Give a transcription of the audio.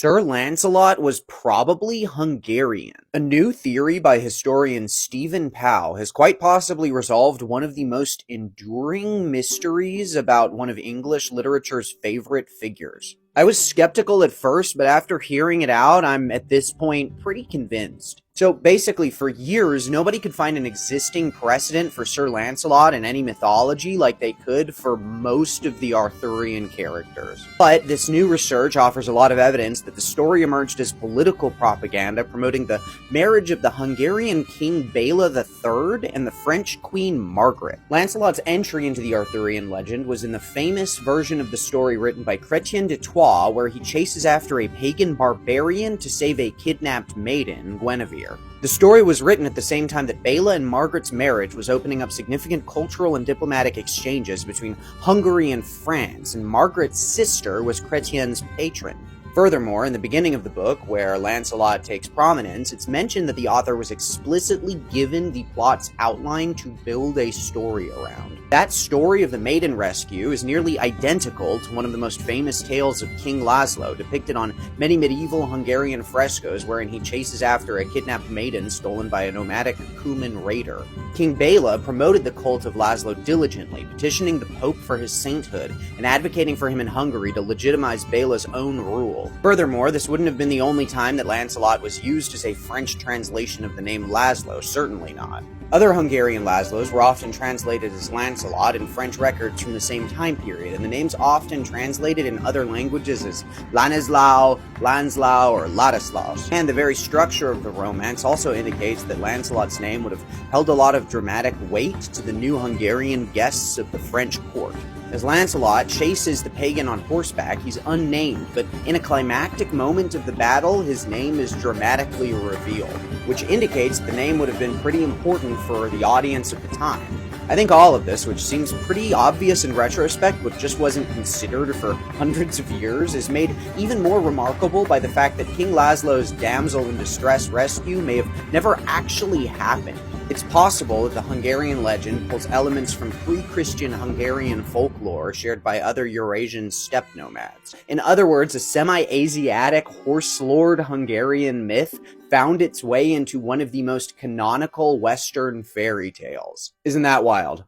Sir Lancelot was probably Hungarian. A new theory by historian Stephen Pow has quite possibly resolved one of the most enduring mysteries about one of English literature's favorite figures. I was skeptical at first, but after hearing it out, I'm at this point pretty convinced. So basically, for years, nobody could find an existing precedent for Sir Lancelot in any mythology like they could for most of the Arthurian characters. But this new research offers a lot of evidence that the story emerged as political propaganda promoting the marriage of the Hungarian king Bela III and the French queen Margaret. Lancelot's entry into the Arthurian legend was in the famous version of the story written by Chrétien de Troyes, where he chases after a pagan barbarian to save a kidnapped maiden, Guinevere. The story was written at the same time that Bela and Margaret's marriage was opening up significant cultural and diplomatic exchanges between Hungary and France, and Margaret's sister was Chrétien's patron. Furthermore, in the beginning of the book, where Lancelot takes prominence, it's mentioned that the author was explicitly given the plot's outline to build a story around. That story of the maiden rescue is nearly identical to one of the most famous tales of King Laszlo, depicted on many medieval Hungarian frescoes wherein he chases after a kidnapped maiden stolen by a nomadic Cuman raider. King Bela promoted the cult of Laszlo diligently, petitioning the Pope for his sainthood and advocating for him in Hungary to legitimize Bela's own rule. Furthermore, this wouldn't have been the only time that Lancelot was used as a French translation of the name Laszlo, certainly not. Other Hungarian Laszlos were often translated as Lancelot in French records from the same time period, and the names often translated in other languages as Lanislao, Lanslao, or Ladislaus. And the very structure of the romance also indicates that Lancelot's name would have held a lot of dramatic weight to the new Hungarian guests of the French court. As Lancelot chases the pagan on horseback, he's unnamed, but in a climactic moment of the battle, his name is dramatically revealed, which indicates the name would have been pretty important for the audience of the time. I think all of this, which seems pretty obvious in retrospect but just wasn't considered for hundreds of years, is made even more remarkable by the fact that King Laszlo's damsel in distress rescue may have never actually happened. It's possible that the Hungarian legend pulls elements from pre-Christian Hungarian folklore shared by other Eurasian steppe nomads. In other words, a semi-Asiatic horse-lord Hungarian myth found its way into one of the most canonical Western fairy tales. Isn't that wild?